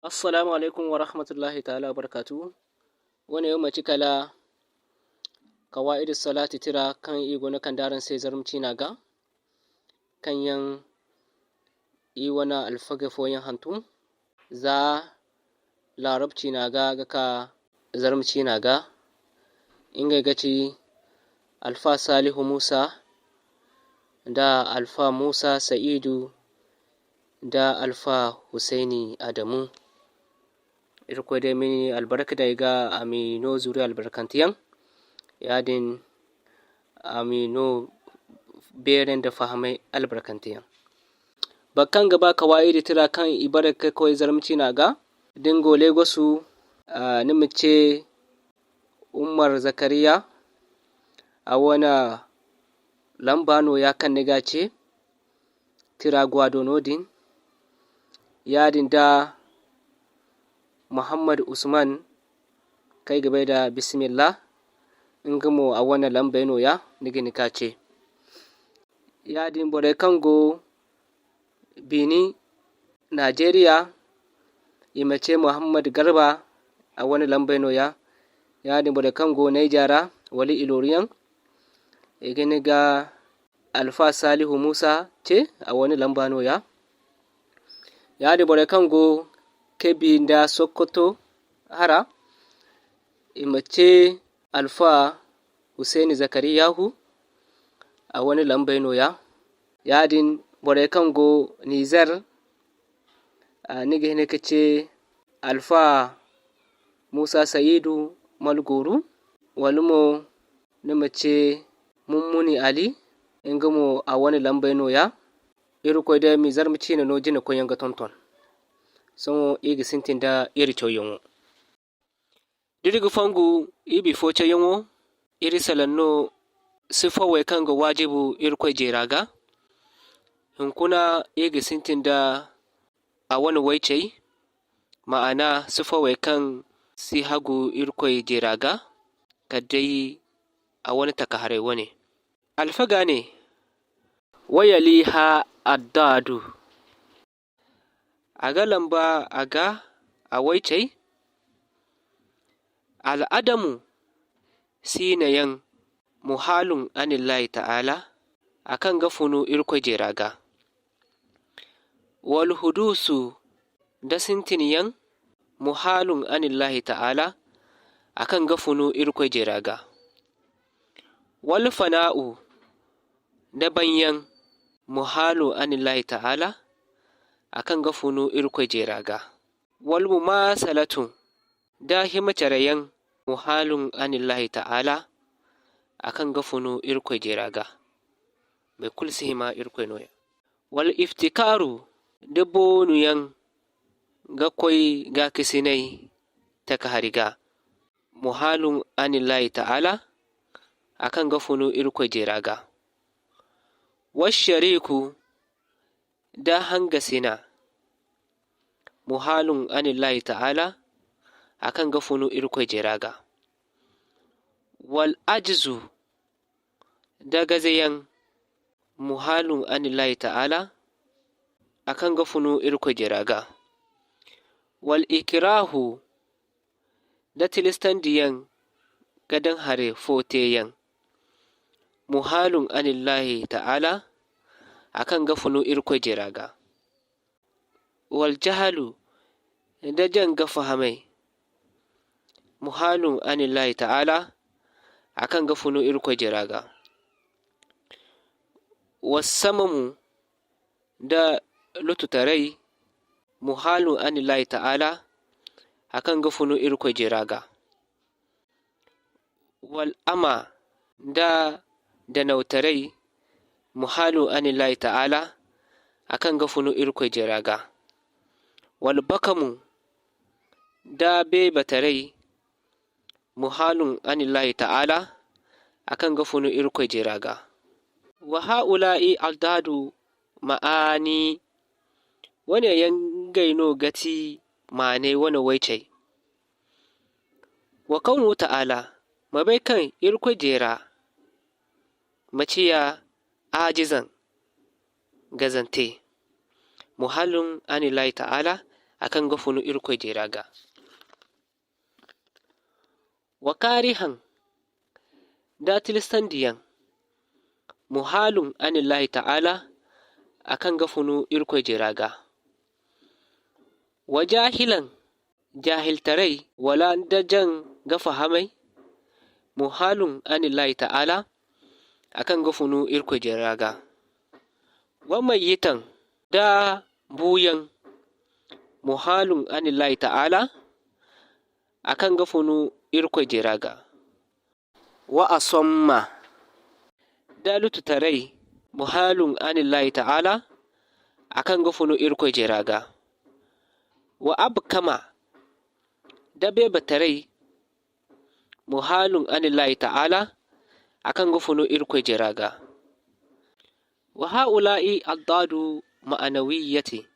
Assalamu alaikum wa rahmatullahi ta'ala wa barakatuhu. Wani yau mace kala kawaidu salati tira kan igo na kan daran sai zarumci naga kan yan iwana alfaga foyan hantum za larabci naga ga ka zarumci naga inga gaci alfa salihu musa da alfa musa sa'idu da alfa husaini adamu irko dai mini albarka da ga amino zuri albarkantiyan yadin amino beren da fahamai albarkantiyan bakkan gaba kawai da tira kan ibaraka kawai zarmci naga dingo legosu nimice umar zakariya a wana lambano ya kan niga ce tira gwadonodin yadin da Muhammad Usman kai gaba da bismillah in gamo a wannan lambaino ya nigi ce yadin bore kango bini Najeriya imace Muhammad Garba a wani lambaino ya yadin bore kango Naijara wali iloriyan igini ga Alfa Salihu Musa ce a wani lambano ya yadin bore kango Kebbi da Sokoto hara imace Alfa Husaini Zakariyahu a wani lambaino ya yadin bore kango Nizar nige ne kace Alfa Musa Sa'idu Malguru walumo nimace Mummuni Ali ingamo a wani lambaino ya irko da mi zarmici na nojina ko yanga tonton songo igi sintin da iri coyongo dirigu fangu ibi foce yongo iri salanno sifawe kanga wajibu irko jeraga hinkuna igi sintin da a wani waicai ma'ana sifawe kan si hagu irko jeraga kadai a wani takahare wani alfaga ne wayali ha addadu aga lamba aga a waicai al'adamu sinayen muhalun anillahi ta'ala akan gafunu irko jeraga wal hudusu da sintiniyan muhalun anillahi ta'ala akan gafunu irko jeraga wal fana'u da banyan muhalu anillahi ta'ala akan gafunu irko jeraga wal mumasalatu da himacarayan muhalun anillahi ta'ala akan gafunu irko jeraga bai kulsi hima irko noya wal iftikaru da bonuyan ga koi ga kisinai takahariga muhalun anillahi ta'ala akan gafunu irko jeraga washariku da hangasina muhalun anillahi ta'ala akan gafunu irko jeraga wal ajzu da gazayan muhalun anillahi ta'ala akan gafunu irko jeraga wal ikrahu da tilistandiyan gadan hare foteyan muhalun anillahi ta'ala akan gafunu irko jeraga wal jahalu da jan gafahamai muhalun anillahi ta'ala akan gafunu irko jeraga wasamamu da lututarai muhalun anillahi ta'ala akan gafunu irko jeraga wal ama da nautarai muhalu anillahi ta'ala akan gafunu irko jeraga wal bakamu da batarai muhalun anillahi ta'ala akan gafunu irko jeraga wa ha'ula'i aldadu ma'ani wani yangaino gati mane wani waicai wa kaunu ta'ala mabai kan irko jera maciya ajizan gazante muhallun anillahi ta'ala akan ga funu irkoy jeraga. Wa karihan da tilistandiyan muhalun anillahi ta'ala akan ga funu irkoy jeraga. Wa jahilan jahiltarai wala da jan ga fahamai muhalun anillahi ta'ala akan ga funu irkoy jeraga. Wa mayyitan da buyan muhalun anillahi ta'ala akan ga funu irkoy jeraga. Wa asomma da lututarai muhalun anillahi ta'ala akan ga funu irkoy jeraga. Wa abkama da bebatarai muhalun anillahi ta'ala akan ga funu irkoy jeraga. Wa ha'ula'i addadu ma'anawiyyati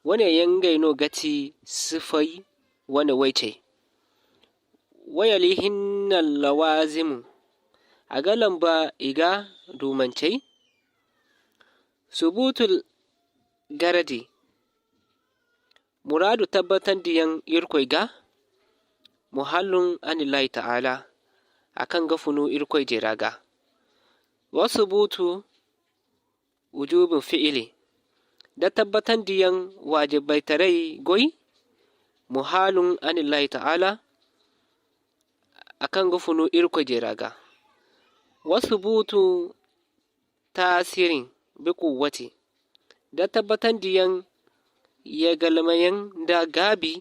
wane yangai no gati sifai wane waice. Wa yalihinna lawazimu a galan ba iga dumancai subutul garadi muradu tabbatan diyan irkoy ga muhallun anillahi ta'ala akan ga funu irkoy jeraga. Wa subutu wujubin fi'ili da tabbatan diyan wajibaitarai goy muhalun anillahi ta'ala akan ga funu irkoy jeraga. Wa subutu tasirin bi quwwati da tabbatan diyan ya galmayan da gabi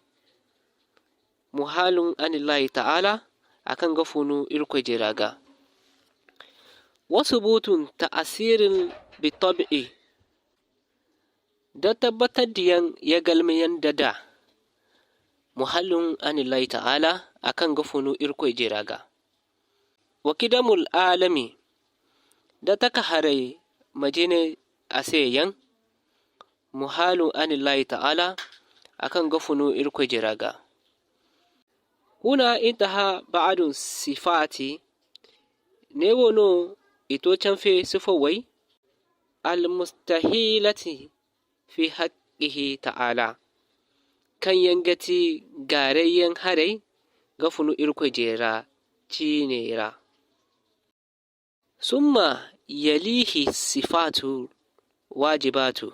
muhalun anillahi ta'ala akan ga funu irkoy jeraga. Wa subutun ta'asirin bi tab'i da tabbatan diyan ya galmayan da muhallun anillahi ta'ala akan ga funu irkoy jeraga. Wa kidamul alami da takaharai majine aseyan muhalun anillahi ta'ala akan ga funu irkoy jeraga. Huna intaha ba'adun sifati ne wono ito canfe sifowai al-mustahilati fi haqqihi ta'ala kan yangati garayyan harai ga funu irkoy jera cinera. Summa yalihi sifatu wajibatu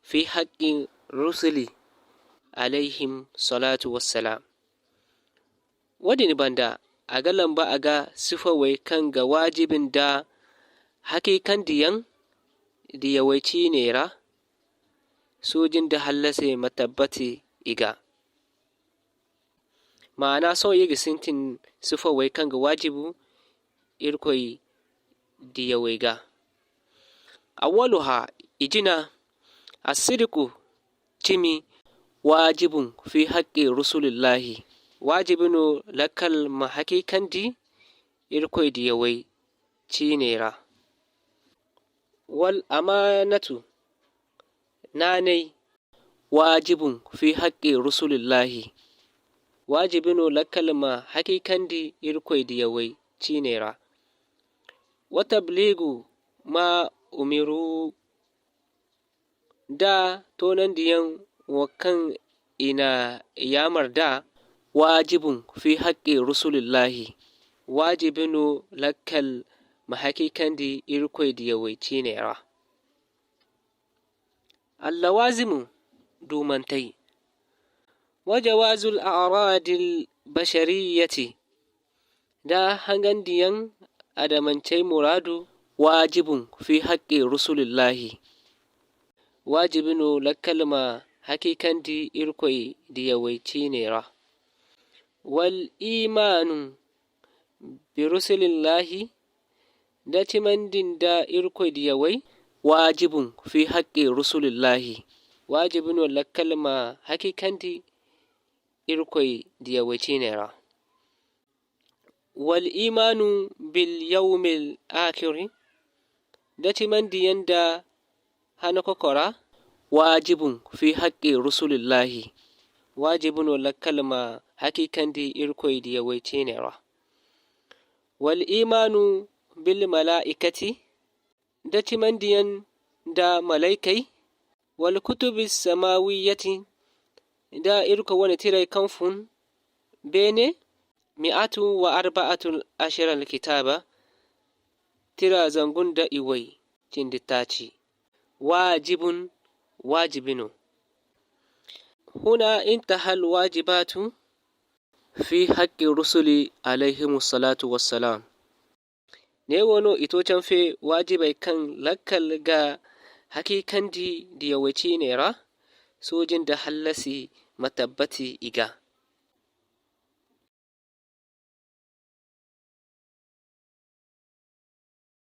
fi haqqin rusuli alaihim salatu wassalam. Wadin banda a galan ba a ga sifawai kan ga wajibin da hakikan diyan diyawaici nera sojin da hallase matabbati iga. Ma'ana so yi gisintin sifawai kan ga wajibu irkoy diyawai ga. Awwaluha ijina asiriku cimi wajibun fi haqqi rusulillahi wajibinu lakal ma hakikan di irkoy diyawai cinera. Wal amanatu nanai wajibun fi haqqi rusulillahi wajibinu lakal ma hakikan di irkoy diyawai cinera. Wa tabligu ma umiru da tonan diyan wakan ina yamar da wajibun fi haqqi rusulillahi wajibinu lakal ma hakikan di irkoy diyawai cinera. Allawazimu dumantai wa jawazul a'radil bashariyyati da hangan diyan adamancai muradu wajibun fi haqqi rusulillahi wajibinu lakal ma hakikan di irkoy diyawai cinera. Wal imanu bi rusulillahi da timandin da irkoy diyawai wajibun fi haqqi rusulillahi wajibinu lakal ma hakikan di irkoy diyawai cinera. Wal imanu bil yawmil akhir da timandiyan da hana kokora wajibun fi haqqi rusulillahi wajibun lakal ma hakikan di irkoy diyawai cinera. Wal imanu bil mala'ikati da timandiyan da malaikai wal kutubis samawiyyati da irko wani tirai kanfun bene 114 الكتابة tira zangun da iwai cinditaci wajibun wajibino. هنا انتهى الواجبات في حق الرسل عليهم الصلاة والسلام. newono ito can fe wajibai kan lakkal ga hakikan di yawaci nera sojin da hallasi matabbati iga